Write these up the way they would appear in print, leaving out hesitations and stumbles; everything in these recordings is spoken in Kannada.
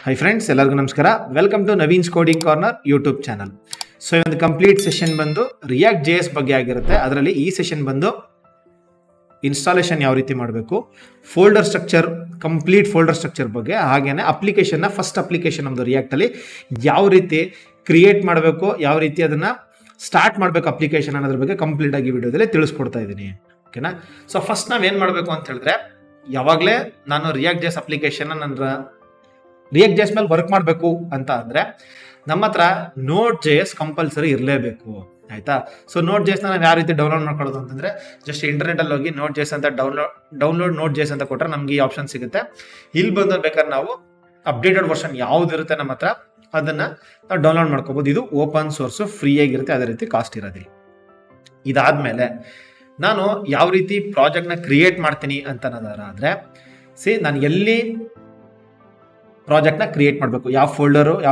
ಹೈ ಫ್ರೆಂಡ್ಸ್, ಎಲ್ಲರಿಗೂ ನಮಸ್ಕಾರ. Welcome to Naveen's coding corner YouTube channel. So ಈ ಒಂದು ಕಂಪ್ಲೀಟ್ ಸೆಷನ್ ಬಂದು ರಿಯಾಕ್ಟ್ JS ಬಗ್ಗೆ ಆಗಿರುತ್ತೆ. ಅದರಲ್ಲಿ ಈ ಸೆಷನ್ ಬಂದು ಇನ್ಸ್ಟಾಲೇಷನ್ ಯಾವ ರೀತಿ ಮಾಡಬೇಕು, folder structure, complete folder structure ಬಗ್ಗೆ, ಹಾಗೇನೆ ಅಪ್ಲಿಕೇಶನ್ನ ಫಸ್ಟ್ ಅಪ್ಲಿಕೇಶನ್ ನಮ್ಮದು ರಿಯಾಕ್ಟಲ್ಲಿ ಯಾವ ರೀತಿ ಕ್ರಿಯೇಟ್ ಮಾಡಬೇಕು, ಯಾವ ರೀತಿ ಅದನ್ನು ಸ್ಟಾರ್ಟ್ ಮಾಡಬೇಕು ಅಪ್ಲಿಕೇಶನ್ ಅನ್ನೋದ್ರ ಬಗ್ಗೆ ಕಂಪ್ಲೀಟ್ ಆಗಿ ವಿಡಿಯೋದಲ್ಲಿ ತಿಳಿಸ್ಕೊಡ್ತಾ ಇದ್ದೀನಿ. ಓಕೆನಾ? ಸೊ ಫಸ್ಟ್ ನಾವೇನು ಮಾಡಬೇಕು ಅಂತ ಹೇಳಿದ್ರೆ, ಯಾವಾಗಲೇ ನಾನು ರಿಯಾಕ್ಟ್ JS ಅಪ್ಲಿಕೇಶನ್ ನನ್ನ ರಿಯಾಕ್ಟ್ JS ಮೇಲೆ ವರ್ಕ್ ಮಾಡಬೇಕು ಅಂತ ಅಂದರೆ ನಮ್ಮ ಹತ್ರ Node.js ಕಂಪಲ್ಸರಿ ಇರಲೇಬೇಕು. ಆಯ್ತಾ? ಸೊ Node.js ನಾವು ಯಾವ ರೀತಿ ಡೌನ್ಲೋಡ್ ಮಾಡ್ಕೊಳ್ಳೋದು ಅಂತಂದರೆ, ಜಸ್ಟ್ ಇಂಟರ್ನೆಟಲ್ಲಿ ಹೋಗಿ Node.js ಅಂತ ಡೌನ್ಲೋಡ್ Node.js ಅಂತ ಕೊಟ್ಟರೆ ನಮಗೆ ಈ ಆಪ್ಷನ್ ಸಿಗುತ್ತೆ. ಇಲ್ಲಿ ಬಂದು ಬೇಕಾದ್ರೆ ನಾವು ಅಪ್ಡೇಟೆಡ್ ವರ್ಷನ್ ಯಾವುದಿರುತ್ತೆ ನಮ್ಮ ಹತ್ರ ಅದನ್ನು ನಾವು ಡೌನ್ಲೋಡ್ ಮಾಡ್ಕೋಬೋದು. ಇದು ಓಪನ್ ಸೋರ್ಸು, ಫ್ರೀ ಆಗಿರುತ್ತೆ, ಅದೇ ರೀತಿ ಕಾಸ್ಟ್ ಇರೋದಿಲ್ಲ. ಇದಾದಮೇಲೆ ನಾನು ಯಾವ ರೀತಿ ಪ್ರಾಜೆಕ್ಟ್ನ ಕ್ರಿಯೇಟ್ ಮಾಡ್ತೀನಿ ಅಂತ ಅನ್ನೋದಾದರೆ, ನಾನು ಎಲ್ಲಿ ಪ್ರಾಜೆಕ್ಟ್ನ ಕ್ರಿಯೇಟ್ ಮಾಡಬೇಕು, ಯಾವ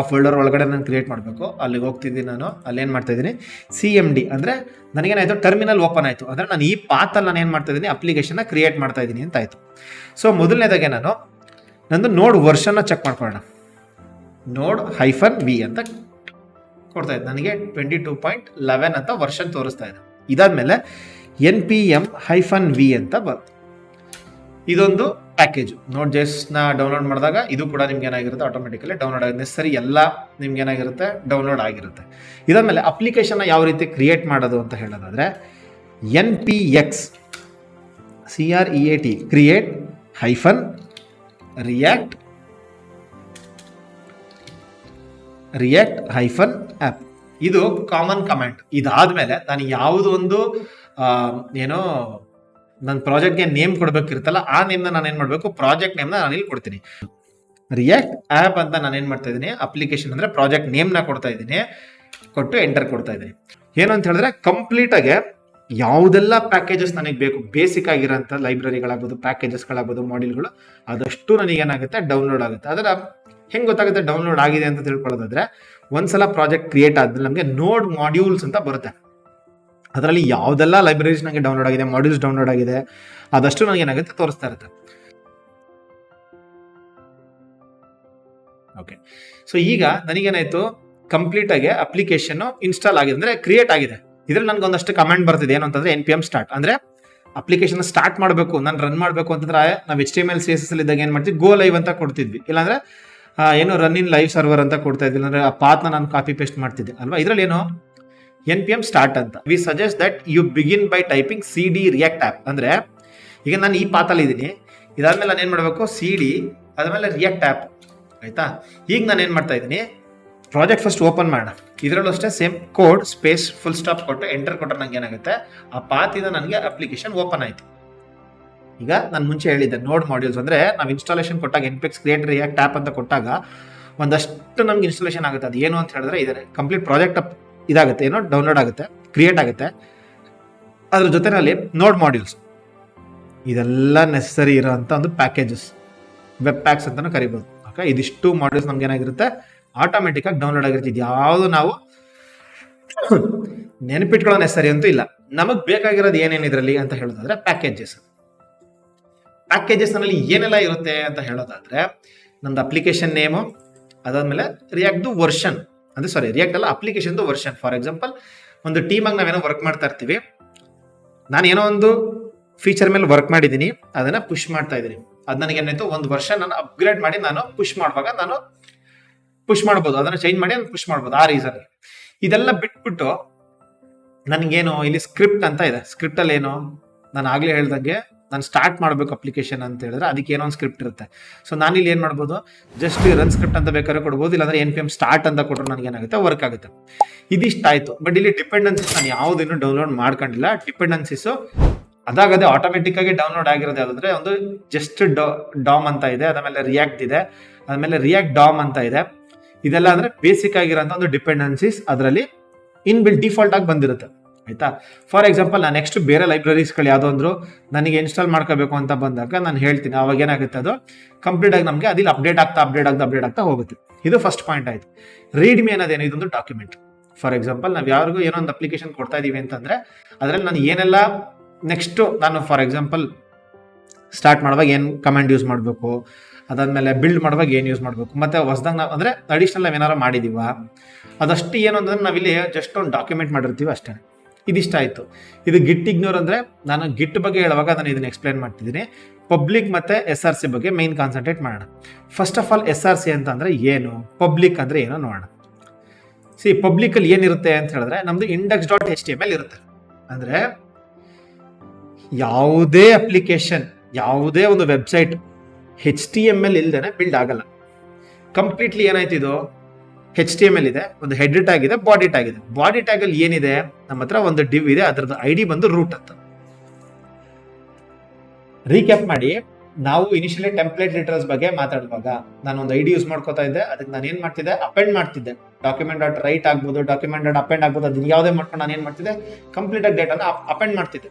ಫೋಲ್ಡರ್ ಒಳಗಡೆ ನಾನು ಕ್ರಿಯೇಟ್ ಮಾಡಬೇಕು, ಅಲ್ಲಿಗೆ ಹೋಗ್ತಿದ್ದೀನಿ. ನಾನು ಅಲ್ಲೇನು ಮಾಡ್ತಾಯಿದ್ದೀನಿ, CMD ಅಂದರೆ ನನಗೇನಾಯಿತು, ಟರ್ಮಿನಲ್ ಓಪನ್ ಆಯಿತು. ಅಂದರೆ ನಾನು ಈ ಪಾತಲ್ಲಿ ನಾನು ಏನು ಮಾಡ್ತಾಯಿದ್ದೀನಿ, ಅಪ್ಲಿಕೇಶನ್ನ ಕ್ರಿಯೇಟ್ ಮಾಡ್ತಾಯಿದ್ದೀನಿ ಅಂತ ಆಯಿತು. ಸೊ ಮೊದಲನೇದಾಗೆ ನಾನು ನಂದು ನೋಡ್ ವರ್ಷನ್ನ ಚೆಕ್ ಮಾಡ್ಕೊಳ್ಳೋಣ. Node-v ಅಂತ ಕೊಡ್ತಾ ಇದೆ, ನನಗೆ 22.11 ಅಂತ ವರ್ಷನ್ ತೋರಿಸ್ತಾ ಇದೆ. ಇದಾದಮೇಲೆ npm-v ಅಂತ ಬರುತ್ತೆ. ಇದೊಂದು ಪ್ಯಾಕೇಜು Node.jsನ ಡೌನ್ಲೋಡ್ ಮಾಡಿದಾಗ ಇದು ಕೂಡ ನಿಮ್ಗೆ ಏನಾಗಿರುತ್ತೆ, ಆಟೋಮೆಟಿಕಲಿ ಡೌನ್ಲೋಡ್ ಆಗಿದೆ. ನೆಸರಿ ಎಲ್ಲ ನಿಮ್ಗೆ ಏನಾಗಿರುತ್ತೆ, ಡೌನ್ಲೋಡ್ ಆಗಿರುತ್ತೆ. ಇದಾದಮೇಲೆ ಅಪ್ಲಿಕೇಶನ್ನ ಯಾವ ರೀತಿ ಕ್ರಿಯೇಟ್ ಮಾಡೋದು ಅಂತ ಹೇಳೋದಾದರೆ, npx create react-app ಇದು ಕಾಮನ್ ಕಮಾಂಡ್. ಇದಾದಮೇಲೆ ನಾನು ಯಾವುದೋ ಒಂದು ಏನೋ ನನ್ನ ಪ್ರಾಜೆಕ್ಟ್ಗೆ ನೇಮ್ ಕೊಡಬೇಕಿರುತ್ತಲ್ಲ, ಆ ನೇಮ್ನ ನಾನು ಏನು ಮಾಡಬೇಕು, ಪ್ರಾಜೆಕ್ಟ್ ನೇಮ್ನ ನಾನು ಇಲ್ಲಿ ಕೊಡ್ತೀನಿ. ರಿಯಾಕ್ಟ್ ಆ್ಯಪ್ ಅಂತ ನಾನು ಏನು ಮಾಡ್ತಾ ಇದ್ದೀನಿ, ಅಪ್ಲಿಕೇಶನ್ ಅಂದರೆ ಪ್ರಾಜೆಕ್ಟ್ ನೇಮ್ನ ಕೊಡ್ತಾ ಇದ್ದೀನಿ, ಕೊಟ್ಟು ಎಂಟರ್ ಕೊಡ್ತಾ ಇದ್ದೀನಿ. ಏನು ಅಂತ ಹೇಳಿದ್ರೆ, ಕಂಪ್ಲೀಟಾಗಿ ಯಾವುದೆಲ್ಲ ಪ್ಯಾಕೇಜಸ್ ನನಗೆ ಬೇಕು, ಬೇಸಿಕ್ ಆಗಿರೋಂಥ ಲೈಬ್ರರಿಗಳಾಗ್ಬೋದು, ಪ್ಯಾಕೇಜಸ್ಗಳಾಗ್ಬೋದು, ಮಾಡ್ಯೂಲ್ಗಳು, ಅದಷ್ಟು ನನಗೇನಾಗುತ್ತೆ, ಡೌನ್ಲೋಡ್ ಆಗುತ್ತೆ. ಅದರ ಹೆಂಗೆ ಗೊತ್ತಾಗುತ್ತೆ ಡೌನ್ಲೋಡ್ ಆಗಿದೆ ಅಂತ ತಿಳ್ಕೊಳ್ಳೋದಾದ್ರೆ, ಒಂದ್ಸಲ ಪ್ರಾಜೆಕ್ಟ್ ಕ್ರಿಯೇಟ್ ಆದ್ಮೇಲೆ ನಮಗೆ ನೋಡ್ ಮಾಡ್ಯೂಲ್ಸ್ ಅಂತ ಬರುತ್ತೆ. ಅದರಲ್ಲಿ ಯಾವುದೆಲ್ಲ ಲೈಬ್ರರೀಸ್ ನನಗೆ ಡೌನ್ಲೋಡ್ ಆಗಿದೆ, ಮಾಡ್ಯೂಲ್ಸ್ ಡೌನ್ಲೋಡ್ ಆಗಿದೆ, ಅದಷ್ಟು ನನಗೆ ಏನಾಗುತ್ತೆ ತೋರಿಸ್ತಾ ಇರುತ್ತೆ. ಓಕೆ, ಸೊ ಈಗ ನನಗೇನಾಯ್ತು, ಕಂಪ್ಲೀಟ್ ಆಗಿ ಅಪ್ಲಿಕೇಶನ್ ಇನ್ಸ್ಟಾಲ್ ಆಗಿದೆ, ಅಂದರೆ ಕ್ರಿಯೇಟ್ ಆಗಿದೆ. ಇದ್ರಲ್ಲಿ ನನಗೆ ಒಂದಷ್ಟು ಕಮೆಂಟ್ ಬರ್ತಿದೆ, ಏನು ಅಂತಂದ್ರೆ npm ಸ್ಟಾರ್ಟ್, ಅಂದರೆ ಅಪ್ಲಿಕೇಶನ್ ಸ್ಟಾರ್ಟ್ ಮಾಡಬೇಕು, ನಾನು ರನ್ ಮಾಡಬೇಕು ಅಂತಂದ್ರೆ ನಾವು HTML CSS ಇದ್ದಾಗ ಏನು ಮಾಡ್ತೀವಿ, ಗೋ ಲೈವ್ ಅಂತ ಕೊಡ್ತಿದ್ವಿ, ಇಲ್ಲಾಂದ್ರೆ ಏನು ರನ್ ಇನ್ ಲೈವ್ ಸರ್ವರ್ ಅಂತ ಕೊಡ್ತಾ ಇದ್ದಿಲ್ಲ, ಅಂದರೆ ಆ ಪಾತ್ನ ನಾನು ಕಾಪಿ ಪೇಸ್ಟ್ ಮಾಡ್ತಿದ್ದೆ ಅಲ್ವಾ. ಇದರಲ್ಲಿ ಏನು npm ಸ್ಟಾರ್ಟ್ ಅಂತ. We suggest that you begin by typing CD react app. ಅಂದರೆ ಈಗ ನಾನು ಈ ಪಾತಲ್ಲಿ ಇದ್ದೀನಿ, ಇದಾದ್ಮೇಲೆ ನಾನು ಏನು ಮಾಡಬೇಕು, CD ಅದಾದಮೇಲೆ ರಿಯಾಕ್ಟ್ ಆ್ಯಪ್. ಆಯಿತಾ? ಈಗ ನಾನು ಏನು ಮಾಡ್ತಾ ಇದ್ದೀನಿ, ಪ್ರಾಜೆಕ್ಟ್ ಫಸ್ಟ್ ಓಪನ್ ಮಾಡೋಣ. ಇದರಲ್ಲೂ ಅಷ್ಟೇ same code space full stop ಕೊಟ್ಟು ಎಂಟರ್ ಕೊಟ್ಟರೆ ನನಗೆ ಏನಾಗುತ್ತೆ, ಆ ಪಾತಿಂದ ನನಗೆ ಅಪ್ಲಿಕೇಶನ್ ಓಪನ್ ಆಯಿತು. ಈಗ ನಾನು ಮುಂಚೆ ಹೇಳಿದ್ದೆ, ನೋಡ್ ಮಾಡ್ಯೂಲ್ಸ್ ಅಂದರೆ ನಾವು ಇನ್ಸ್ಟಾಲೇಷನ್ ಕೊಟ್ಟಾಗ npx create react app ಅಂತ ಕೊಟ್ಟಾಗ ಒಂದಷ್ಟು ನಮ್ಗೆ ಇನ್ಸ್ಟಾಲೇಷನ್ ಆಗುತ್ತೆ. ಅದು ಏನು ಅಂತ ಹೇಳಿದ್ರೆ, ಇದೆ ಕಂಪ್ಲೀಟ್ ಪ್ರಾಜೆಕ್ಟ್ ಇದಾಗುತ್ತೆ, ಏನೋ ಡೌನ್ಲೋಡ್ ಆಗುತ್ತೆ, ಕ್ರಿಯೇಟ್ ಆಗುತ್ತೆ. ಅದ್ರ ಜೊತೆನಲ್ಲಿ ನೋಡ್ ಮಾಡ್ಯೂಲ್ಸ್ ಇದೆಲ್ಲ ನೆಸಸರಿ ಇರೋಂಥ ಒಂದು ಪ್ಯಾಕೇಜಸ್, ವೆಬ್ ಪ್ಯಾಕ್ಸ್ ಅಂತಲೂ ಕರಿಬೋದು. ಓಕೆ, ಇದಿಷ್ಟು ಮಾಡ್ಯೂಲ್ಸ್ ನಮ್ಗೆ ಏನಾಗಿರುತ್ತೆ, ಆಟೋಮೆಟಿಕ್ಕಾಗಿ ಡೌನ್ಲೋಡ್ ಆಗಿರುತ್ತೆ. ಇದು ಯಾವುದು ನಾವು ನೆನಪಿಟ್ಕೊಳ್ಳೋ ನೆಸಸರಿ ಅಂತೂ ಇಲ್ಲ. ನಮಗೆ ಬೇಕಾಗಿರೋದು ಏನೇನು ಇದರಲ್ಲಿ ಅಂತ ಹೇಳೋದಾದ್ರೆ, ಪ್ಯಾಕೇಜಸ್ನಲ್ಲಿ ಏನೆಲ್ಲ ಇರುತ್ತೆ ಅಂತ ಹೇಳೋದಾದ್ರೆ, ನಮ್ದು ಅಪ್ಲಿಕೇಶನ್ ನೇಮು, ಅದಾದಮೇಲೆ ರಿಯಾಕ್ಟ್ದು ವರ್ಷನ್, ಅಂದರೆ ರಿಯಾಕ್ಟ್ ಅಲ್ಲ, ಅಪ್ಲಿಕೇಶನ್ದು ವರ್ಷನ್. ಫಾರ್ ಎಕ್ಸಾಂಪಲ್, ಒಂದು ಟೀಮಾಗಿ ನಾವೇನೋ ವರ್ಕ್ ಮಾಡ್ತಾ ಇರ್ತೀವಿ, ನಾನು ಏನೋ ಒಂದು ಫೀಚರ್ ಮೇಲೆ ವರ್ಕ್ ಮಾಡಿದ್ದೀನಿ, ಅದನ್ನು ಪುಷ್ ಮಾಡ್ತಾ ಇದ್ದೀನಿ. ಅದು ನನಗೇನಾಯಿತು, ಒಂದು ವರ್ಷನ್ ನಾನು ಅಪ್ಗ್ರೇಡ್ ಮಾಡಿ ನಾನು ಪುಷ್ ಮಾಡುವಾಗ ನಾನು ಪುಷ್ ಮಾಡ್ಬೋದು, ಅದನ್ನು ಚೇಂಜ್ ಮಾಡಿ ನಾನು ಪುಷ್ ಮಾಡ್ಬೋದು. ಆ ರೀಸನ್ ಇದೆಲ್ಲ ಬಿಟ್ಬಿಟ್ಟು ನನಗೇನು ಇಲ್ಲಿ ಸ್ಕ್ರಿಪ್ಟ್ ಅಂತ ಇದೆ. ಸ್ಕ್ರಿಪ್ಟಲ್ಲಿ ಏನು, ನಾನು ಆಗಲೇ ಹೇಳ್ದಂಗೆ ನಾನು ಸ್ಟಾರ್ಟ್ ಮಾಡಬೇಕು ಅಪ್ಲಿಕೇಶನ್ ಅಂತ ಹೇಳಿದ್ರೆ ಅದಕ್ಕೆ ಏನೋ ಒಂದು ಸ್ಕ್ರಿಪ್ಟ್ ಇರುತ್ತೆ. ಸೊ ನಾನಿಲ್ಲಿ ಏನು ಮಾಡ್ಬೋದು, ಜಸ್ಟ್ ರನ್ ಸ್ಕ್ರಿಪ್ಟ್ ಅಂತ ಬೇಕಾದ್ರೆ ಕೊಡ್ಬೋದು, ಇಲ್ಲಾಂದ್ರೆ npm ಸ್ಟಾರ್ಟ್ ಅಂತ ಕೊಟ್ಟರೆ ನನಗೆ ಏನಾಗುತ್ತೆ, ವರ್ಕ್ ಆಗುತ್ತೆ. ಇದಿಷ್ಟ ಆಯಿತು. ಬಟ್ ಇಲ್ಲಿ ಡಿಪೆಂಡೆನ್ಸೀಸ್ ನಾನು ಯಾವುದನ್ನು ಡೌನ್ಲೋಡ್ ಮಾಡ್ಕೊಂಡಿಲ್ಲ. ಡಿಪೆಂಡೆನ್ಸೀಸು ಅದಾಗದೆ ಆಟೋಮೆಟಿಕ್ಕಾಗಿ ಡೌನ್ಲೋಡ್ ಆಗಿರೋದು ಯಾವುದಂದ್ರೆ, ಒಂದು ಜಸ್ಟ್ ಡಾಮ್ ಅಂತ ಇದೆ, ಅದಾದಮೇಲೆ ರಿಯಾಕ್ಟ್ ಇದೆ, ಆದಮೇಲೆ ರಿಯಾಕ್ಟ್ ಡಾಮ್ ಅಂತ ಇದೆ. ಇದೆಲ್ಲ ಅಂದರೆ ಬೇಸಿಕ್ ಆಗಿರೋಂಥ ಒಂದು ಡಿಪೆಂಡೆನ್ಸೀಸ್ ಅದರಲ್ಲಿ ಇನ್ಬಿಲ್ಟ್ ಡಿಫಾಲ್ಟ್ ಆಗಿ ಬಂದಿರುತ್ತೆ. ಆಯಿತಾ? ಫಾರ್ ಎಕ್ಸಾಂಪಲ್, ನಾನು ನೆಕ್ಸ್ಟ್ ಬೇರೆ ಲೈಬ್ರರೀಸ್ಗಳು ಯಾವುದೋ ಅಂದರೂ ನನಗೆ ಇನ್ಸ್ಟಾಲ್ ಮಾಡ್ಕೋಬೇಕು ಅಂತ ಬಂದಾಗ ನಾನು ಹೇಳ್ತೀನಿ, ಅವಾಗ ಏನಾಗುತ್ತೆ, ಅದು ಕಂಪ್ಲೀಟಾಗಿ ನಮಗೆ ಅದಿಲ್ಲಿ ಅಪ್ಡೇಟ್ ಆಗ್ತಾ ಹೋಗುತ್ತೆ. ಇದು ಫಸ್ಟ್ ಪಾಯಿಂಟ್ ಆಯಿತು. ರೀಡ್ಮಿ ಅನ್ನೋದೇನು, ಇದೊಂದು ಡಾಕ್ಯುಮೆಂಟ್. ಫಾರ್ ಎಕ್ಸಾಂಪಲ್, ನಾವು ಯಾರಿಗೂ ಏನೋ ಒಂದು ಅಪ್ಲಿಕೇಶನ್ ಕೊಡ್ತಾ ಇದ್ದೀವಿ ಅಂತಂದರೆ ಅದರಲ್ಲಿ ನಾನು ಏನೆಲ್ಲ ನೆಕ್ಸ್ಟು ನಾನು ಫಾರ್ ಎಕ್ಸಾಂಪಲ್ ಸ್ಟಾರ್ಟ್ ಮಾಡುವಾಗ ಏನು ಕಮಾಂಡ್ ಯೂಸ್ ಮಾಡಬೇಕು, ಅದಾದ್ಮೇಲೆ ಬಿಲ್ಡ್ ಮಾಡುವಾಗ ಏನು ಯೂಸ್ ಮಾಡಬೇಕು, ಮತ್ತೆ ಹೊಸದಾಗ ನಾವು ಅಂದರೆ ಅಡಿಷ್ನಲ್ ನಾವು ಏನಾರು ಮಾಡಿದೀವ, ಅದಷ್ಟು ಏನು ಅಂತಂದ್ರೆ ನಾವಿಲ್ಲಿ ಜಸ್ಟ್ ಒಂದು ಡಾಕ್ಯುಮೆಂಟ್ ಮಾಡಿರ್ತೀವಿ ಅಷ್ಟೇ. ಇದಿಷ್ಟ ಆಯಿತು. ಇದು ಗಿಟ್ ಇಗ್ನೋರ್ ಅಂದರೆ ನಾನು ಗಿಟ್ ಬಗ್ಗೆ ಹೇಳುವಾಗ ನಾನು ಇದನ್ನು ಎಕ್ಸ್ಪ್ಲೇನ್ ಮಾಡ್ತಿದ್ದೀನಿ. ಪಬ್ಲಿಕ್ ಮತ್ತು SRC ಬಗ್ಗೆ ಮೈನ್ ಕಾನ್ಸಂಟ್ರೇಟ್ ಮಾಡೋಣ. ಫಸ್ಟ್ ಆಫ್ ಆಲ್ SRC ಅಂತಂದರೆ ಏನು, ಪಬ್ಲಿಕ್ ಅಂದರೆ ಏನೋ ನೋಡೋಣ. ಪಬ್ಲಿಕಲ್ಲಿ ಏನಿರುತ್ತೆ ಅಂತ ಹೇಳಿದ್ರೆ ನಮ್ಮದು index.html ಇರುತ್ತೆ. ಅಂದರೆ ಯಾವುದೇ ಅಪ್ಲಿಕೇಶನ್, ಯಾವುದೇ ಒಂದು ವೆಬ್ಸೈಟ್ HTML ಇಲ್ದೇನೆ ಬಿಲ್ಡ್ ಆಗಲ್ಲ. ಕಂಪ್ಲೀಟ್ಲಿ ಏನಾಯ್ತು, ಇದು HTML ಇದೆ, ಒಂದು ಹೆಡ್ ಟ್ಯಾಗ್ ಇದೆ, ಬಾಡಿ ಟ್ಯಾಗ್ ಇದೆ. ಬಾಡಿ ಟ್ಯಾಗ್ ಅಲ್ಲಿ ಏನಿದೆ, ನಮ್ಮ ಹತ್ರ ಒಂದು div ಇದೆ, ಅದರದ್ದು ID ಬಂದು ರೂಟ್ ಅಂತ. ರೀಕ್ಯಾಪ್ ಮಾಡಿ, ನಾವು ಇನಿಷಿಯಲಿ ಟೆಂಪ್ಲೇಟ್ ಲಿಟರಲ್ಸ್ ಬಗ್ಗೆ ಮಾತಾಡುವಾಗ ನಾನು ಒಂದು ID ಯೂಸ್ ಮಾಡ್ಕೋತಾ ಇದ್ದೆ. ಅದಕ್ಕೆ ನಾನು ಏನ್ ಮಾಡ್ತಿದ್ದೆ, ಅಪೆಂಡ್ ಮಾಡ್ತಿದ್ದೆ. document.write ಆಗ್ಬೋದು, document.append ಆಗ್ಬೋದು, ಅದನ್ನ ಯಾವುದೇ ಮಾಡ್ಕೊಂಡು ನಾನು ಏನ್ ಮಾಡ್ತಿದ್ದೆ, ಕಂಪ್ಲೀಟ್ ಆಗಿ ಡೇಟಾನ ಅಪೆಂಡ್ ಮಾಡ್ತಿದ್ದೆ.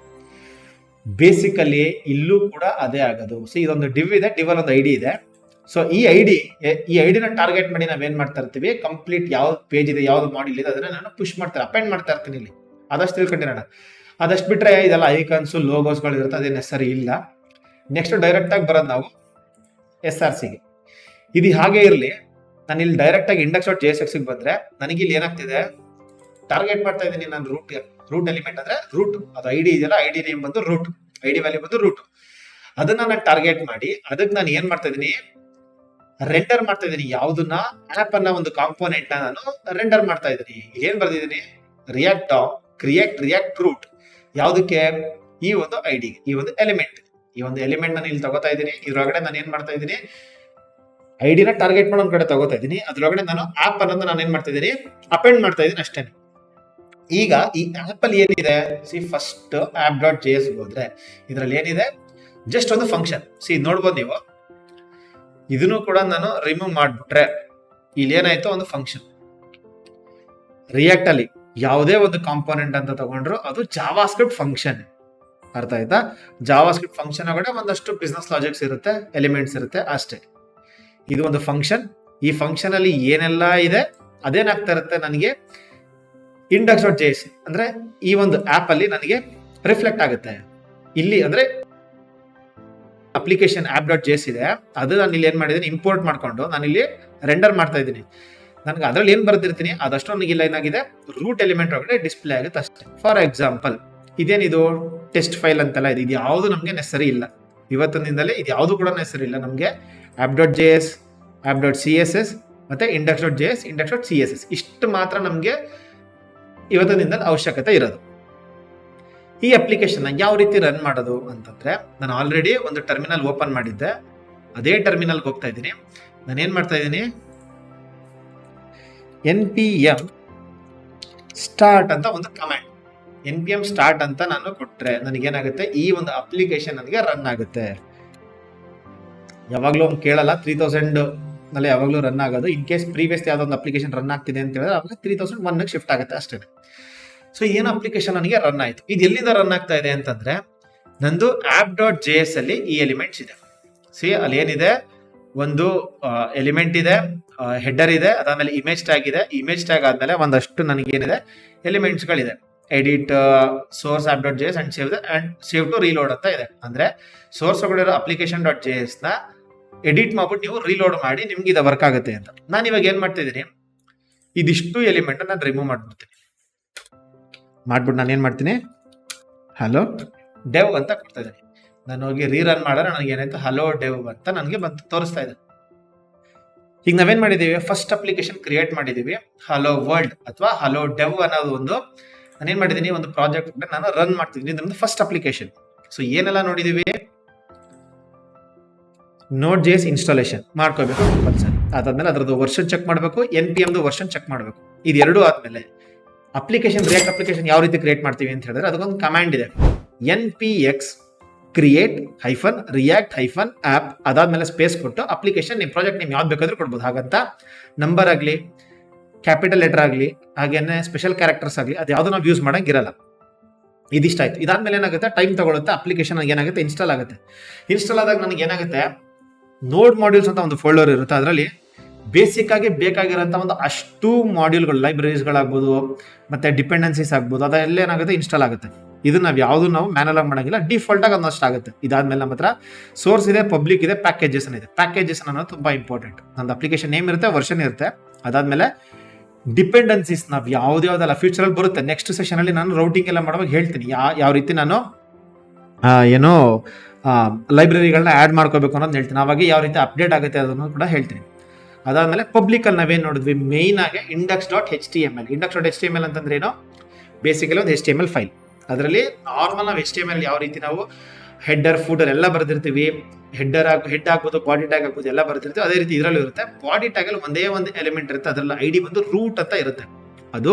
ಬೇಸಿಕಲಿ ಇಲ್ಲೂ ಕೂಡ ಅದೇ ಆಗೋದು. ಇದೊಂದು div ಇದೆ, div ಅಲ್ಲಿ ಒಂದು ID ಇದೆ. ಸೊ ಈ ಐಡಿನ ಟಾರ್ಗೆಟ್ ಮಾಡಿ ನಾವೇನ್ ಮಾಡ್ತಾ ಇರ್ತೀವಿ, ಕಂಪ್ಲೀಟ್ ಯಾವ ಪೇಜ್ ಇದೆ, ಯಾವ್ದು ಮಾಡಿಲ್ ಇದೆ ಅದನ್ನ ನಾನು ಪುಷ್ ಮಾಡ್ತಾರೆ, ಅಪೆಂಡ್ ಮಾಡ್ತಾ ಇರ್ತೀನಿ. ಇಲ್ಲಿ ಅದಷ್ಟು ತಿಳ್ಕೊಂಡಿರೋಣ. ಅದಷ್ಟು ಬಿಟ್ರೆ ಇದೆಲ್ಲ ಐಕಾನ್ಸು ಲೋಗೋಸ್ಗಳು ಇರುತ್ತೆ, ಅದೇ ನೆಸರಿ ಇಲ್ಲ. ನೆಕ್ಸ್ಟ್ ಡೈರೆಕ್ಟ್ ಆಗಿ ಬರೋದು ನಾವು SRCಗೆ. ಇದು ಹಾಗೆ ಇರಲಿ, ನಾನು ಇಲ್ಲಿ ಡೈರೆಕ್ಟ್ ಆಗಿ index.jsx ಬಂದ್ರೆ ನನಗೆ ಇಲ್ಲಿ ಏನಾಗ್ತಿದೆ, ಟಾರ್ಗೆಟ್ ಮಾಡ್ತಾ ಇದ್ದೀನಿ ನಾನು ರೂಟ್ ಎಲಿಮೆಂಟ್ ಅಂದ್ರೆ ರೂಟ್, ಅದು ID ಇದೆಯಲ್ಲ, ID ನೇಮ್ ಬಂದು ರೂಟ್, ID ವ್ಯಾಲ್ಯೂ ಬಂದು ರೂಟ್. ಅದನ್ನ ನಾನು ಟಾರ್ಗೆಟ್ ಮಾಡಿ ಅದಕ್ಕೆ ನಾನು ಏನ್ ಮಾಡ್ತಾ ಇದ್ದೀನಿ, ರೆಂಡರ್ ಮಾಡ್ತಾ ಇದ್ದೀನಿ. ಯಾವ್ದನ್ನ, ಆಪ್ ಅನ್ನ ಒಂದು ಕಾಂಪೋನೆಂಟ್ ನಾನು ರೆಂಡರ್ ಮಾಡ್ತಾ ಇದ್ದೀನಿ. ಏನ್ ಬರ್ದಿದ್ದೀನಿ, ರಿಯಾಕ್ಟ್ ರೂಟ್. ಯಾವ್ದಕ್ಕೆ, ಈ ಒಂದು ID, ಈ ಒಂದು ಎಲಿಮೆಂಟ್ ನಾನು ಇಲ್ಲಿ ತಗೋತಾ ಇದ್ದೀನಿ. ಇದ್ರೊಳಗಡೆ ನಾನು ಏನ್ ಮಾಡ್ತಾ ಇದ್ದೀನಿ, ಐಡಿನ ಟಾರ್ಗೆಟ್ ಮಾಡೋ ಒಂದ್ ಕಡೆ ತಗೋತಾ ಇದ್ದೀನಿ. ಅದ್ರೊಳಗಡೆ ನಾನು ಆಪ್ ಅನ್ನೋದು ನಾನು ಏನ್ ಮಾಡ್ತಾ ಇದ್ದೀನಿ, ಅಪೆಂಡ್ ಮಾಡ್ತಾ ಇದ್ದೀನಿ ಅಷ್ಟೇ. ಈಗ ಈ ಆಪ್ ಅಲ್ಲಿ ಏನಿದೆ, ಫಸ್ಟ್ app.js ಹೋದ್ರೆ ಇದ್ರಲ್ಲಿ ಏನಿದೆ, ಜಸ್ಟ್ ಒಂದು ಫಂಕ್ಷನ್. ನೋಡ್ಬೋದು ನೀವು, ಇದನ್ನು ಕೂಡ ನಾನು ರಿಮೂವ್ ಮಾಡ್ಬಿಟ್ರೆ ಇಲ್ಲಿ ಏನಾಯ್ತು, ಒಂದು ಫಂಕ್ಷನ್. ರಿಯಾಕ್ಟ್ ಅಲ್ಲಿ ಯಾವುದೇ ಒಂದು ಕಾಂಪೋನೆಂಟ್ ಅಂತ ತಗೊಂಡ್ರು ಅದು ಜಾವಾಸ್ಕ್ರಿಪ್ಟ್ ಫಂಕ್ಷನ್. ಅರ್ಥ ಆಯ್ತಾ? ಜಾವಾಸ್ಕ್ರಿಪ್ಟ್ ಫಂಕ್ಷನ್ ಒಳಗಡೆ ಒಂದಷ್ಟು ಬಿಸ್ನೆಸ್ ಲಾಜಿಕ್ಸ್ ಇರುತ್ತೆ, ಎಲಿಮೆಂಟ್ಸ್ ಇರುತ್ತೆ ಅಷ್ಟೇ. ಇದು ಒಂದು ಫಂಕ್ಷನ್. ಈ ಫಂಕ್ಷನ್ ಅಲ್ಲಿ ಏನೆಲ್ಲ ಇದೆ ಅದೇನಾಗ್ತಾ ಇರುತ್ತೆ, ನನಗೆ index.js ಅಂದ್ರೆ ಈ ಒಂದು ಆಪ್ ಅಲ್ಲಿ ನನಗೆ ರಿಫ್ಲೆಕ್ಟ್ ಆಗುತ್ತೆ. ಇಲ್ಲಿ ಅಂದ್ರೆ ಅಪ್ಲಿಕೇಶನ್ app.js ಇದೆ, ಅದು ನಾನು ಇಲ್ಲಿ ಏನ್ ಮಾಡಿದ್ದೀನಿ, ಇಂಪೋರ್ಟ್ ಮಾಡ್ಕೊಂಡು ನಾನು ಇಲ್ಲಿ ರೆಂಡರ್ ಮಾಡ್ತಾ ಇದ್ದೀನಿ. ನನಗೆ ಅದ್ರಲ್ಲಿ ಏನ್ ಬರ್ದಿರ್ತೀನಿ ಅದಷ್ಟು ನನಗೆ ಇಲ್ಲ ಏನಾಗಿದೆ, ರೂಟ್ ಎಲಿಮೆಂಟ್ ಒಳಗಡೆ ಡಿಸ್ಪ್ಲೇ ಆಗುತ್ತೆ ಅಷ್ಟೇ. ಫಾರ್ ಎಕ್ಸಾಂಪಲ್ ಇದೇನಿದು ಟೆಸ್ಟ್ ಫೈಲ್ ಅಂತೆಲ್ಲ ಇದೆ, ಇದು ಯಾವುದು ನಮಗೆ ನೆಸರಿ ಇಲ್ಲ. ಇವತ್ತಿನಿಂದಲೇ ಇದು ಯಾವುದು ಕೂಡ ನೆಸರಿ ಇಲ್ಲ ನಮಗೆ. app.js, app.css ಮತ್ತೆ index.js, index.css ಇಷ್ಟು ಮಾತ್ರ ನಮಗೆ ಇವತ್ತಿನಿಂದ ಅವಶ್ಯಕತೆ ಇರೋದು. ಈ ಅಪ್ಲಿಕೇಶನ್ ಯಾವ ರೀತಿ ರನ್ ಮಾಡೋದು ಅಂತಂದ್ರೆ, ನಾನು ಆಲ್ರೆಡಿ ಒಂದು ಟರ್ಮಿನಲ್ ಓಪನ್ ಮಾಡಿದ್ದೆ, ಅದೇ ಟರ್ಮಿನಲ್ಗೆ ಹೋಗ್ತಾ ಇದ್ದೀನಿ. ನಾನು ಏನ್ ಮಾಡ್ತಾ ಇದ್ದೀನಿ, npm start ಅಂತ ಒಂದು ಕಮಾಂಡ್, npm start ಅಂತ ನಾನು ಕೊಟ್ರೆ ನನಗೇನಾಗುತ್ತೆ, ಈ ಒಂದು ಅಪ್ಲಿಕೇಶನ್ ನನಗೆ ರನ್ ಆಗುತ್ತೆ. ಯಾವಾಗ್ಲೂ ಒಂದು ಕೇಳಲ್ಲ, 3000 ನಲ್ಲಿ ಯಾವಾಗ್ಲೂ ರನ್ ಆಗೋದು. ಇನ್ ಕೇಸ್ ಪ್ರೀವಿಯಸ್ ಯಾವ್ದೋ ಒಂದು ಅಪ್ಲಿಕೇಶನ್ ರನ್ ಆಗ್ತಿದೆ ಅಂತ ಹೇಳಿದ್ರೆ ಅವಾಗ 3001 ಶಿಫ್ಟ್ ಆಗುತ್ತೆ ಅಷ್ಟೇ. ಸೊ ಏನು ಅಪ್ಲಿಕೇಶನ್ ನನಗೆ ರನ್ ಆಯ್ತು. ಇದು ಎಲ್ಲಿಂದ ರನ್ ಆಗ್ತಾ ಇದೆ ಅಂತಂದ್ರೆ, ನಂದು app.js ಅಲ್ಲಿ ಈ ಎಲಿಮೆಂಟ್ಸ್ ಇದೆ. ಅಲ್ಲಿ ಏನಿದೆ, ಒಂದು ಎಲಿಮೆಂಟ್ ಇದೆ, ಹೆಡರ್ ಇದೆ, ಅದಾದ್ಮೇಲೆ ಇಮೇಜ್ ಟ್ಯಾಗ್ ಇದೆ. ಇಮೇಜ್ ಟ್ಯಾಗ್ ಆದ್ಮೇಲೆ ಒಂದಷ್ಟು ನನಗೇನಿದೆ ಎಲಿಮೆಂಟ್ಸ್ ಗಳಿದೆ. Edit source app.js and save to reload ಅಂತ ಇದೆ. ಅಂದ್ರೆ ಸೋರ್ಸ್ ಒಳಗಡೆ application.js ನ ಎಡಿಟ್ ಮಾಡ್ಬಿಟ್ಟು ನೀವು ರೀಲೋಡ್ ಮಾಡಿ ನಿಮ್ಗೆ ಇದು ವರ್ಕ್ ಆಗುತ್ತೆ ಅಂತ. ನಾನು ಇವಾಗ ಏನ್ ಮಾಡ್ತಿದ್ದೀನಿ, ಇದಿಷ್ಟು ಎಲಿಮೆಂಟ್ ನಾನು ರಿಮೂವ್ ಮಾಡ್ಬಿಡ್ತೀನಿ. ನಾನು ಏನ್ ಮಾಡ್ತೀನಿ, ಹಲೋ ಡೆವ್ ಅಂತ ಕೊಡ್ತಾ ಇದ್ದೀನಿ. ನಾನು ಹೋಗಿ ರೀರನ್ ಮಾಡಿದ್ರೆ ನನಗೆ ಏನಾಯ್ತು, ಹಲೋ ಡೆವ್ ಅಂತ ನನಗೆ ಬಂತು, ತೋರಿಸ್ತಾ ಇದೆ. ಈಗ ನಾವೇನ್ ಮಾಡಿದೀವಿ, ಫಸ್ಟ್ ಅಪ್ಲಿಕೇಶನ್ ಕ್ರಿಯೇಟ್ ಮಾಡಿದೀವಿ, ಹಲೋ ವರ್ಲ್ಡ್ ಅಥವಾ ಹಲೋ ಡೆವ್ ಅನ್ನೋದು ಒಂದು ನಾನೇನ್ ಮಾಡಿದೀನಿ, ಒಂದು ಪ್ರಾಜೆಕ್ಟ್ ನಾನು ರನ್ ಮಾಡ್ತಿದ್ದೀನಿ. ನಮ್ದು ಫಸ್ಟ್ ಅಪ್ಲಿಕೇಶನ್. ಸೊ ಏನೆಲ್ಲ ನೋಡಿದೀವಿ, Node.js ಇನ್ಸ್ಟಾಲೇಷನ್ ಮಾಡ್ಕೋಬೇಕು ಕಂಪಲ್ಸರಿ. ಅದಾದ್ಮೇಲೆ ಅದ್ರದ್ದು ವರ್ಷನ್ ಚೆಕ್ ಮಾಡಬೇಕು, npm ವರ್ಷನ್ ಚೆಕ್ ಮಾಡಬೇಕು. ಇದೆರಡು ಆದ್ಮೇಲೆ ಅಪ್ಲಿಕೇಶನ್, ರಿಯಾಕ್ಟ್ ಅಪ್ಲಿಕೇಶನ್ ಯಾವ ರೀತಿ ಕ್ರಿಯೇಟ್ ಮಾಡ್ತೀವಿ ಅಂತ ಹೇಳಿದ್ರೆ ಅದಕ್ಕೊಂದು ಕಮಾಂಡ್ ಇದೆ, npx create -react -app. ಅದಾದ್ಮೇಲೆ ಸ್ಪೇಸ್ ಕೊಟ್ಟು ಅಪ್ಲಿಕೇಶನ್ ನಿಮ್ಮ ಪ್ರಾಜೆಕ್ಟ್ ನೇಮ್ ಯಾವ್ದು ಬೇಕಾದ್ರೂ ಕೊಡ್ಬೋದು. ಹಾಗಂತ ನಂಬರ್ ಆಗಲಿ, ಕ್ಯಾಪಿಟಲ್ ಲೆಟರ್ ಆಗಲಿ, ಹಾಗೇನೆ ಸ್ಪೆಷಲ್ ಕ್ಯಾರೆಕ್ಟರ್ಸ್ ಆಗಲಿ, ಅದು ಯಾವ್ದು ನಾವು ಯೂಸ್ ಮಾಡಂಗಿರಲ್ಲ. ಇದಿಷ್ಟ ಆಯ್ತು. ಇದಾದ್ಮೇಲೆ ಏನಾಗುತ್ತೆ, ಟೈಮ್ ತಗೊಳುತ್ತೆ, ಅಪ್ಲಿಕೇಶನ್ ಏನಾಗುತ್ತೆ, ಇನ್ಸ್ಟಾಲ್ ಆಗುತ್ತೆ. ಇನ್ಸ್ಟಾಲ್ ಆದಾಗ ನನಗೆ ಏನಾಗುತ್ತೆ, ನೋಡ್ ಮಾಡ್ಯೂಲ್ಸ್ ಅಂತ ಒಂದು ಫೋಲ್ಡರ್ ಇರುತ್ತೆ. ಅದರಲ್ಲಿ ಬೇಸಿಕ್ ಆಗಿ ಬೇಕಾಗಿರೋಂಥ ಒಂದು ಅಷ್ಟು ಮಾಡ್ಯೂಲ್ಗಳು, ಲೈಬ್ರರೀಸ್ಗಳಾಗ್ಬೋದು ಮತ್ತೆ ಡಿಪೆಂಡೆನ್ಸೀಸ್ ಆಗ್ಬೋದು, ಅದೆಲ್ಲ ಏನಾಗುತ್ತೆ ಇನ್ಸ್ಟಾಲ್ ಆಗುತ್ತೆ. ಇದು ನಾವು ಯಾವುದು ನಾವು ಮ್ಯಾನುವಲ್ ಆಗಿ ಮಾಡಂಗಿಲ್ಲ, ಡಿಫಾಲ್ಟ್ ಆಗಿ ಅದನ್ನಷ್ಟು ಆಗುತ್ತೆ. ಇದಾದ್ಮೇಲೆ ನಮ್ಮ ಹತ್ರ ಸೋರ್ಸ್ ಇದೆ, ಪಬ್ಲಿಕ್ ಇದೆ, ಪ್ಯಾಕೇಜಸ್ ಇದೆ. ಪ್ಯಾಕೇಜಸ್ ಅನ್ನೋದು ತುಂಬಾ ಇಂಪಾರ್ಟೆಂಟ್. ನಮ್ದು ಅಪ್ಲಿಕೇಶನ್ ನೇಮ್ ಇರುತ್ತೆ, ವರ್ಷನ್ ಇರುತ್ತೆ. ಅದಾದ್ಮೇಲೆ ಡಿಪೆಂಡೆನ್ಸೀಸ್ ನಾವು ಯಾವ್ದಾವ್ದಲ್ಲ ಫ್ಯೂಚರ್ ಅಲ್ಲಿ ಬರುತ್ತೆ. ನೆಕ್ಸ್ಟ್ ಸೆಷನ್ ಅಲ್ಲಿ ನಾನು ರೌಟಿಂಗ್ ಎಲ್ಲ ಮಾಡುವಾಗ ಹೇಳ್ತೀನಿ ಯಾವ ರೀತಿ ನಾನು ಏನೋ ಲೈಬ್ರರಿಗಳನ್ನ ಆ್ಯಡ್ ಮಾಡ್ಕೋಬೇಕು ಅನ್ನೋದು ಹೇಳ್ತೀನಿ. ಅವಾಗ ಯಾವ ರೀತಿ ಅಪ್ಡೇಟ್ ಆಗುತ್ತೆ ಅದನ್ನು ಕೂಡ ಹೇಳ್ತೀನಿ. ಅದಾದ್ಮೇಲೆ ಪಬ್ಲಿಕ್ ಅಲ್ಲಿ ನಾವೇನು ನೋಡಿದ್ವಿ, ಮೇಯ್ನ್ ಆಗಿ index.html. index.html ಅಂತಂದ್ರೆ ಏನು, ಬೇಸಿಕಲಿ ಒಂದು HTML ಫೈಲ್. ಅದರಲ್ಲಿ ನಾರ್ಮಲ್ ನಾವು HTML ಯಾವ ರೀತಿ ನಾವು ಹೆಡ್ಡರ್ ಫೂಟರ್ ಎಲ್ಲ ಬರೆದಿರ್ತೀವಿ, ಹೆಡ್ ಆಗ್ಬೋದು, ಬಾಡಿ ಟ್ಯಾಗ್ ಆಗ್ಬೋದು, ಎಲ್ಲ ಬರೆದಿರ್ತೀವಿ. ಅದೇ ರೀತಿ ಇದರಲ್ಲೂ ಇರುತ್ತೆ. ಬಾಡಿ ಟ್ಯಾಗ್ ಅಲ್ಲಿ ಒಂದೇ ಒಂದು ಎಲಿಮೆಂಟ್ ಇರುತ್ತೆ, ಅದರಲ್ಲಿ ID ಬಂದು ರೂಟ್ ಅಂತ ಇರುತ್ತೆ. ಅದು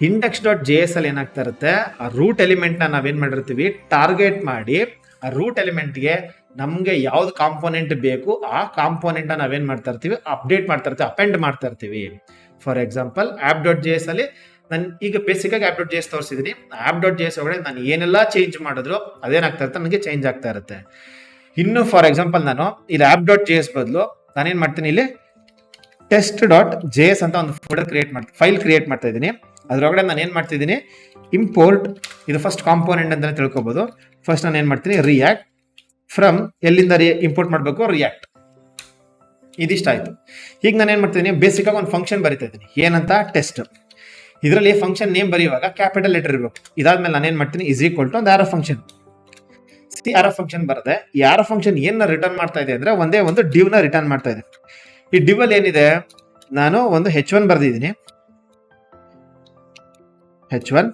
index.js ಅಲ್ಲಿ ಏನಾಗ್ತಾ ಇರುತ್ತೆ, ಆ ರೂಟ್ ಎಲಿಮೆಂಟ್ ನ ನಾವೇನ್ ಮಾಡಿರ್ತೀವಿ, ಟಾರ್ಗೆಟ್ ಮಾಡಿ ಆ ರೂಟ್ ಎಲಿಮೆಂಟ್ಗೆ ನಮ್ಗೆ ಯಾವ್ದು ಕಾಂಪೋನೆಂಟ್ ಬೇಕು ಆ ಕಾಂಪೋನೆಂಟ್ ನಾವೇನ್ ಮಾಡ್ತಾ ಇರ್ತೀವಿ, ಅಪ್ಡೇಟ್ ಮಾಡ್ತಾ ಇರ್ತೀವಿ, ಅಪೆಂಡ್ ಮಾಡ್ತಾ ಇರ್ತೀವಿ. ಫಾರ್ ಎಕ್ಸಾಂಪಲ್ app.js ಅಲ್ಲಿ ನಾನು ಈಗ ಬೇಸಿಕ್ ಆಗಿ app.js ತೋರಿಸಿದೀನಿ. app.js ಒಳಗಡೆ ನಾನು ಏನೆಲ್ಲ ಚೇಂಜ್ ಮಾಡಿದ್ರು ಅದೇನಾಗ್ತಾ ಇರುತ್ತೆ, ನನಗೆ ಚೇಂಜ್ ಆಗ್ತಾ ಇರುತ್ತೆ. ಇನ್ನು ಫಾರ್ ಎಕ್ಸಾಂಪಲ್ ನಾನು ಇಲ್ಲಿ app.js ಬದಲು ನಾನೇನ್ ಮಾಡ್ತೀನಿ, ಇಲ್ಲಿ test.js ಅಂತ ಒಂದು ಫೋಲ್ಡರ್ ಫೈಲ್ ಕ್ರಿಯೇಟ್ ಮಾಡ್ತಾ ಇದ್ದೀನಿ. ಅದ್ರೊಳಗಡೆ ನಾನು ಏನ್ ಮಾಡ್ತಿದ್ದೀನಿ, ಇಂಪೋರ್ಟ್, ಇದು ಫಸ್ಟ್ ಕಾಂಪೋನೆಂಟ್ ಅಂತ ತಿಳ್ಕೊಬಹುದು. ಫಸ್ಟ್ ನಾನು ಏನ್ ಮಾಡ್ತೀನಿ, ರಿಯಾಕ್ಟ್ ಫ್ರಮ್, ಎಲ್ಲಿಂದ ಇಂಪೋರ್ಟ್ ಮಾಡಬೇಕು, ರಿಯಾಕ್ಟ್. ಇದಿಷ್ಟ ಆಯ್ತು. ಈಗ ನಾನು ಏನ್ ಮಾಡ್ತಿದ್ದೀನಿ, ಬೇಸಿಕ್ ಆಗಿ ಒಂದು ಫಂಕ್ಷನ್ ಬರಿತಾ ಇದ್ದೀನಿ, ಏನಂತ, ಟೆಸ್ಟ್. ಇದರಲ್ಲಿ ಫಂಕ್ಷನ್ ನೇಮ್ ಬರೆಯುವಾಗ ಕ್ಯಾಪಿಟಲ್ ಲೆಟರ್ ಇರಬೇಕು. ಇದಾದ್ಮೇಲೆ ನಾನು ಏನ್ ಮಾಡ್ತೀನಿ, ಇಸ್ ಈಕ್ವಲ್ ಟು ಒಂದು ಆರೋ ಫಂಕ್ಷನ್. ಆರೋ ಫಂಕ್ಷನ್ ಬರುತ್ತೆ. ಈ ಆರೋ ಫಂಕ್ಷನ್ ಏನ ರಿಟರ್ನ್ ಮಾಡ್ತಾ ಇದೆ ಅಂದ್ರೆ ಒಂದೇ ಒಂದು ಡಿವ್ ನ ರಿಟರ್ನ್ ಮಾಡ್ತಾ ಇದೆ. ಈ ಡಿವ್ ಅಲ್ಲಿ ಏನಿದೆ, ನಾನು ಒಂದು h1 ಬರ್ದಿದ್ದೀನಿ, h1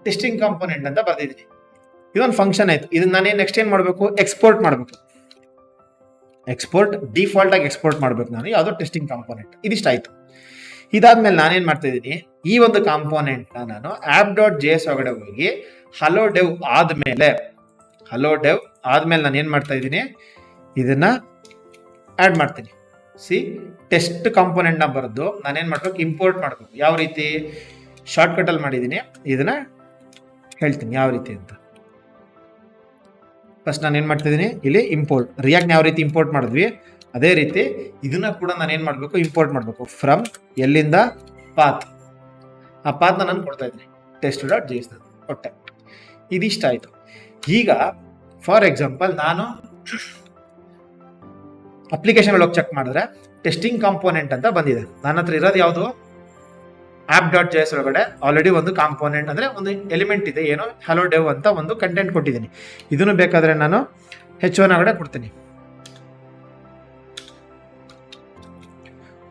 ಟೆಸ್ಟಿಂಗ್ ಕಾಂಪೋನೆಂಟ್ ಅಂತ ಬರ್ದಿದ್ದೀನಿ. ಇದೊಂದು ಫಂಕ್ಷನ್ ಆಯ್ತು. ಇದನ್ನ ನಾನೇ ನೆಕ್ಸ್ಟ್ ಏನ್ ಮಾಡಬೇಕು, ಎಕ್ಸ್ಪೋರ್ಟ್ ಮಾಡಬೇಕು. ಎಕ್ಸ್ಪೋರ್ಟ್ ಡಿಫಾಲ್ಟ್ ಆಗಿ ಎಕ್ಸ್ಪೋರ್ಟ್ ಮಾಡಬೇಕು ನಾನು ಯಾವುದೋ ಟೆಸ್ಟಿಂಗ್ ಕಾಂಪೋನೆಂಟ್. ಇದಿಷ್ಟ ಆಯ್ತು. ಇದಾದ್ಮೇಲೆ ನಾನೇನ್ ಮಾಡ್ತಾ ಇದ್ದೀನಿ, ಈ ಒಂದು ಕಾಂಪೋನೆಂಟ್ ನಾನು app.js ಒಳಗಡೆ ಹೋಗಿ ಹಲೋ ಡೆವ್ ಆದ್ಮೇಲೆ ನಾನು ಏನ್ ಮಾಡ್ತಾ ಇದ್ದೀನಿ, ಇದನ್ನ ಆಡ್ ಮಾಡ್ತೀನಿ. ಟೆಸ್ಟ್ ಕಾಂಪೋನೆಂಟ್ ನ ಬರೆದು ನಾನೇನ್ ಮಾಡ್ಬೇಕು, ಇಂಪೋರ್ಟ್ ಮಾಡ್ಬೇಕು. ಯಾವ ರೀತಿ, ಶಾರ್ಟ್ ಕಟ್ ಅಲ್ಲಿ ಮಾಡಿದ್ದೀನಿ, ಇದನ್ನ ಹೇಳ್ತೀನಿ ಯಾವ ರೀತಿ ಅಂತ. ಫಸ್ಟ್ ನಾನು ಏನ್ ಮಾಡ್ತಿದ್ದೀನಿ, ಇಲ್ಲಿ ಇಂಪೋರ್ಟ್, ರಿಯಾಕ್ಟ್ ಯಾವ ರೀತಿ ಇಂಪೋರ್ಟ್ ಮಾಡಿದ್ವಿ ಅದೇ ರೀತಿ ಇದನ್ನ ಕೂಡ ನಾನು ಏನ್ ಮಾಡ್ಬೇಕು, ಇಂಪೋರ್ಟ್ ಮಾಡಬೇಕು. ಫ್ರಮ್, ಎಲ್ಲಿಂದ, ಪಾತ್. ಆ ಪಾತ್ ನಾನು ಕೊಡ್ತಾ ಇದ್ದೀನಿ, test.js ಕೊಟ್ಟೆ. ಇದಿಷ್ಟ ಆಯ್ತು. ಈಗ ಫಾರ್ ಎಕ್ಸಾಂಪಲ್ ನಾನು ಅಪ್ಲಿಕೇಶನ್ ಒಳಗೆ ಚೆಕ್ ಮಾಡಿದ್ರೆ ಟೆಸ್ಟಿಂಗ್ ಕಾಂಪೋನೆಂಟ್ ಅಂತ ಬಂದಿದೆ. ನನ್ನ ಹತ್ರ ಇರೋದು ಯಾವುದು, app.js ಒಳಗಡೆ ಆಲ್ರೆಡಿ ಒಂದು ಕಾಂಪೋನೆಂಟ್ ಅಂದ್ರೆ ಒಂದು ಎಲಿಮೆಂಟ್ ಇದೆ, ಏನೋ ಹಲೋ ಡೆವ್ ಅಂತ ಒಂದು ಕಂಟೆಂಟ್ ಕೊಟ್ಟಿದ್ದೀನಿ. ಇದನ್ನು ಬೇಕಾದ್ರೆ ನಾನು h1 ಒಳಗಡೆ ಕೊಡ್ತೀನಿ.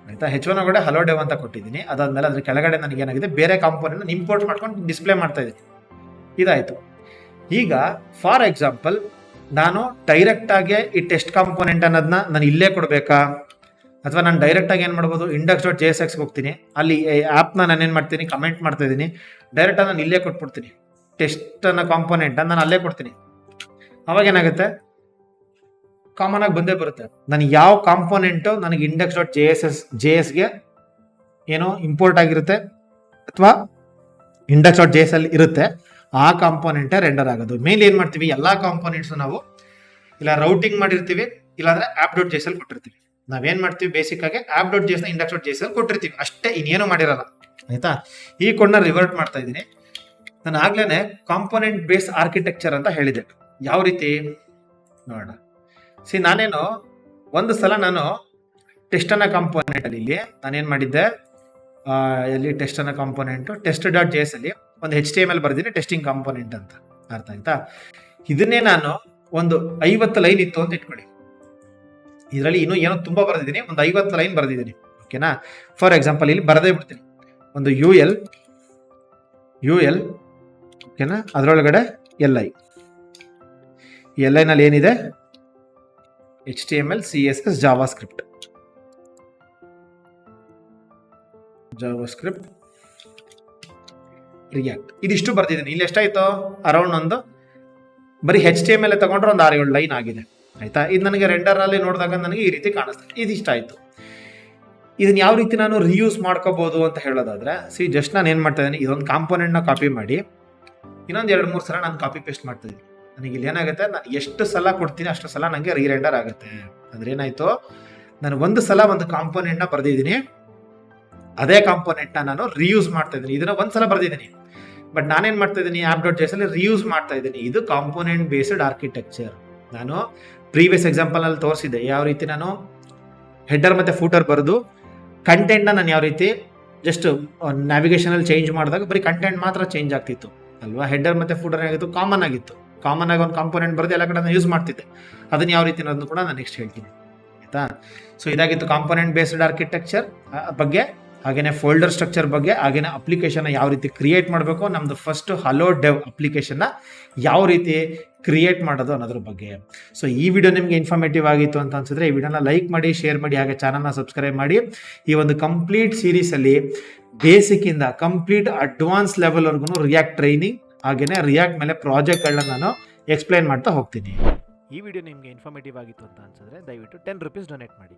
ಆಯ್ತಾ, h1 ಒಳಗಡೆ ಹಲೋ ಡೆವ್ ಅಂತ ಕೊಟ್ಟಿದ್ದೀನಿ. ಅದಾದ್ಮೇಲೆ ಅದ್ರ ಕೆಳಗಡೆ ನನಗೆ ಏನಾಗಿದೆ, ಬೇರೆ ಕಾಂಪೋನೆಂಟ್ ಇಂಪೋರ್ಟ್ ಮಾಡ್ಕೊಂಡು ಡಿಸ್ಪ್ಲೇ ಮಾಡ್ತಾ ಇದ್ದೀನಿ. ಇದಾಯ್ತು. ಈಗ ಫಾರ್ ಎಕ್ಸಾಂಪಲ್ ನಾನು ಡೈರೆಕ್ಟ್ ಆಗಿ ಈ ಟೆಸ್ಟ್ ಕಾಂಪೋನೆಂಟ್ ಅನ್ನೋದನ್ನ ನಾನು ಇಲ್ಲೇ ಕೊಡ್ಬೇಕಾ, ಅಥವಾ ನಾನು ಡೈರೆಕ್ಟ್ ಆಗಿ ಏನ್ ಮಾಡ್ಬೋದು, index.jsx ಹೋಗ್ತೀನಿ, ಅಲ್ಲಿ ಆಪ್ ನಾನು ಏನ್ ಮಾಡ್ತೀನಿ, ಕಮೆಂಟ್ ಮಾಡ್ತಾ ಇದ್ದೀನಿ, ಡೈರೆಕ್ಟ್ ಆಗಿ ನಾನು ಇಲ್ಲೇ ಕೊಟ್ಬಿಡ್ತೀನಿ, ಟೆಸ್ಟ್ ಅನ್ನೋ ಕಾಂಪೋನೆಂಟ್ ನಾನು ಅಲ್ಲೇ ಕೊಡ್ತೀನಿ. ಅವಾಗ ಏನಾಗುತ್ತೆ, ಕಾಮನ್ ಆಗಿ ಬಂದೇ ಬರುತ್ತೆ. ನಾನು ಯಾವ ಕಾಂಪೋನೆಂಟ್ ನನಗೆ index.jsಗೆ ಏನೋ ಇಂಪೋರ್ಟ್ ಆಗಿರುತ್ತೆ ಅಥವಾ index.js ಅಲ್ಲಿ ಇರುತ್ತೆ, ಆ ಕಾಂಪೋನೆಂಟ್ ರೆಂಡರ್ ಆಗೋದು. ಮೇನ್ ಏನ್ ಮಾಡ್ತೀವಿ, ಎಲ್ಲಾ ಕಾಂಪೋನೆಂಟ್ಸ್ ನಾವು ಇಲ್ಲ ರೌಟಿಂಗ್ ಮಾಡಿರ್ತೀವಿ, ಇಲ್ಲಾಂದ್ರೆ app.js ಅಲ್ಲಿ ಕೊಟ್ಟಿರ್ತೀವಿ. ನಾವೇನ್ ಮಾಡ್ತೀವಿ, ಬೇಸಿಕ್ ಆಗಿ app.js ನ index.js ಅಲ್ಲಿ ಕೊಟ್ಟಿರ್ತೀವಿ ಅಷ್ಟೇ, ಇನ್ನೇನು ಮಾಡಿರಲ್ಲ. ಆಯ್ತಾ, ಈ ಕೋಡ್ನ ರಿವರ್ಟ್ ಮಾಡ್ತಾ ಇದ್ದೀನಿ. ನಾನು ಆಗ್ಲೇನೆ ಕಾಂಪೋನೆಂಟ್ ಬೇಸ್ ಆರ್ಕಿಟೆಕ್ಚರ್ ಅಂತ ಹೇಳಿದೆ. ಯಾವ ರೀತಿ ನೋಡೋಣ. ನಾನೇನು ಒಂದು ಸಲ ನಾನು ಟೆಸ್ಟ್ ಅನ್ನೋ ಕಾಂಪೋನೆಂಟ್ ಅಲ್ಲಿ ಇಲ್ಲಿ ನಾನೇನ್ ಮಾಡಿದ್ದೆ, ಎಲ್ಲಿ ಟೆಸ್ಟ್ ಅನ್ನೋ ಕಾಂಪೋನೆಂಟ್ test.js ಅಲ್ಲಿ ಒಂದು HTML ಬರ್ದಿನಿ, ಟೆಸ್ಟಿಂಗ್ ಕಾಂಪೋನೆಂಟ್ ಅಂತ. ಅರ್ಥ ಆಯ್ತಾ? ಇದನ್ನೇ ನಾನು ಒಂದು 50 ಲೈನ್ ಇತ್ತು ಅಂತ ಇಟ್ಕೊಳ್ಳಿ. ಇದರಲ್ಲಿ ಇನ್ನೂ ಏನೋ ತುಂಬಾ ಬರ್ದಿದ್ದೀನಿ, ಒಂದು 50 ಲೈನ್ ಬರ್ದಿದ್ದೀನಿ. ಓಕೆನಾ? ಫಾರ್ ಎಕ್ಸಾಂಪಲ್ ಇಲ್ಲಿ ಬರದೇ ಬಿಡ್ತೀನಿ, ಒಂದು UL ಓಕೆನಾ, ಅದರೊಳಗಡೆ LI. LI ನಲ್ಲಿ ಏನಿದೆ, HTML, CSS, ಜಾವಾಸ್ಕ್ರಿಪ್ಟ್, ರಿಯಾಕ್ಟ್, ಇದಿಷ್ಟು ಬರ್ದಿದ್ದೀನಿ. ಇಲ್ಲಿ ಎಷ್ಟಾಯ್ತು, ಅರೌಂಡ್ ಒಂದು ಬರೀ HTML ತಗೊಂಡ್ರೆ ಒಂದು 6-7 ಲೈನ್ ಆಗಿದೆ. ಆಯ್ತಾ, ಇದು ನನಗೆ ರೆಂಡರ್ ಅಲ್ಲಿ ನೋಡಿದಾಗ ನನಗೆ ಈ ರೀತಿ ಕಾಣಿಸ್ತದೆ. ಇದಿಷ್ಟ ಆಯ್ತು. ಇದನ್ನ ಯಾವ ರೀತಿ ನಾನು ರಿಯೂಸ್ ಮಾಡ್ಕೋಬಹುದು ಅಂತ ಹೇಳೋದಾದ್ರೆ, ಜಸ್ಟ್ ನಾನು ಏನ್ ಮಾಡ್ತಾ ಇದ್ದೀನಿ, ಇದೊಂದು ಕಾಂಪೋನೆಂಟ್ ನ ಕಾಪಿ ಮಾಡಿ ಇನ್ನೊಂದು 2-3 ಸಲ ನಾನು ಕಾಪಿ ಪೇಸ್ಟ್ ಮಾಡ್ತಾ ಇದ್ದೀನಿ. ನನಗೆ ಇಲ್ಲಿ ಏನಾಗುತ್ತೆ, ನಾನು ಎಷ್ಟು ಸಲ ಕೊಡ್ತೀನಿ ಅಷ್ಟು ಸಲ ನನಗೆ ರೀರೆಂಡರ್ ಆಗುತ್ತೆ. ಅಂದ್ರೆ ಏನಾಯ್ತು, ನಾನು ಒಂದು ಸಲ ಒಂದು ಕಾಂಪೋನೆಂಟ್ ನ ಬರ್ದಿದ್ದೀನಿ, ಅದೇ ಕಾಂಪೋನೆಂಟ್ನ ನಾನು ರಿಯೂಸ್ ಮಾಡ್ತಾ ಇದ್ದೀನಿ. ಇದನ್ನ ಒಂದ್ಸಲ ಬರ್ದಿದ್ದೀನಿ, ಬಟ್ ನಾನೇನ್ ಮಾಡ್ತಾ ಇದ್ದೀನಿ app.js ಅಲ್ಲಿ ರಿಯೂಸ್ ಮಾಡ್ತಾ ಇದ್ದೀನಿ. ಇದು ಕಾಂಪೋನೆಂಟ್ ಬೇಸ್ಡ್ ಆರ್ಕಿಟೆಕ್ಚರ್. ನಾನು ಪ್ರೀವಿಯಸ್ ಎಕ್ಸಾಂಪಲ್ ಅಲ್ಲಿ ತೋರಿಸಿದೆ ಯಾವ ರೀತಿ ನಾನು ಹೆಡರ್ ಮತ್ತೆ ಫೂಟರ್ ಬರೆದು ಕಂಟೆಂಟ್ನ ನಾನು ಯಾವ ರೀತಿ ಜಸ್ಟ್ ನ್ಯಾವಿಗೇಷನ್ ಅಲ್ಲಿ ಚೇಂಜ್ ಮಾಡಿದಾಗ ಬರೀ ಕಂಟೆಂಟ್ ಮಾತ್ರ ಚೇಂಜ್ ಆಗ್ತಿತ್ತು ಅಲ್ವಾ. ಹೆಡರ್ ಮತ್ತೆ ಫೂಟರ್ ಆಗಿತ್ತು, ಕಾಮನ್ ಆಗಿ ಒಂದು ಕಾಂಪೋನೆಂಟ್ ಬರೆದು ಎಲ್ಲ ಕಡೆ ಯೂಸ್ ಮಾಡ್ತಿದ್ದೆ. ಅದನ್ನ ಯಾವ ರೀತಿ ಅನ್ನೋದನ್ನು ಕೂಡ ನಾನು ನೆಕ್ಸ್ಟ್ ಹೇಳ್ತೀನಿ ಆಯ್ತಾ. ಸೊ ಇದಾಗಿತ್ತು ಕಾಂಪೋನೆಂಟ್ ಬೇಸ್ಡ್ ಆರ್ಕಿಟೆಕ್ಚರ್ ಬಗ್ಗೆ, ಹಾಗೇನೆ ಫೋಲ್ಡರ್ ಸ್ಟ್ರಕ್ಚರ್ ಬಗ್ಗೆ, ಹಾಗೇನೆ ಅಪ್ಲಿಕೇಶನ್ ಯಾವ ರೀತಿ ಕ್ರಿಯೇಟ್ ಮಾಡಬೇಕು, ನಮ್ದು ಫಸ್ಟ್ ಹಲೋ ಡೆವ್ ಅಪ್ಲಿಕೇಶನ್ನ ಯಾವ ರೀತಿ ಕ್ರಿಯೇಟ್ ಮಾಡೋದು ಅನ್ನೋದ್ರ ಬಗ್ಗೆ. ಸೊ ಈ ವಿಡಿಯೋ ನಿಮಗೆ ಇನ್ಫಾರ್ಮೇಟಿವ್ ಆಗಿತ್ತು ಅಂತ ಅನ್ಸಿದ್ರೆ ಈ ವಿಡಿಯೋನ ಲೈಕ್ ಮಾಡಿ, ಶೇರ್ ಮಾಡಿ, ಹಾಗೆ ಚಾನಲ್ನ ಸಬ್ಸ್ಕ್ರೈಬ್ ಮಾಡಿ. ಈ ಒಂದು ಕಂಪ್ಲೀಟ್ ಸೀರೀಸಲ್ಲಿ ಬೇಸಿಕ್ ಇಂದ ಕಂಪ್ಲೀಟ್ ಅಡ್ವಾನ್ಸ್ ಲೆವೆಲ್ವರೆಗೂ ರಿಯಾಕ್ಟ್ ಟ್ರೈನಿಂಗ್ ಹಾಗೇನೆ ರಿಯಾಕ್ಟ್ ಮೇಲೆ ಪ್ರಾಜೆಕ್ಟ್ಗಳನ್ನ ನಾನು ಎಕ್ಸ್ಪ್ಲೈನ್ ಮಾಡ್ತಾ ಹೋಗ್ತೀನಿ. ಈ ವಿಡಿಯೋ ನಿಮಗೆ ಇನ್ಫಾರ್ಮೇಟಿವ್ ಆಗಿತ್ತು ಅಂತ ಅನ್ಸಿದ್ರೆ ದಯವಿಟ್ಟು ₹10 ಡೊನೇಟ್ ಮಾಡಿ.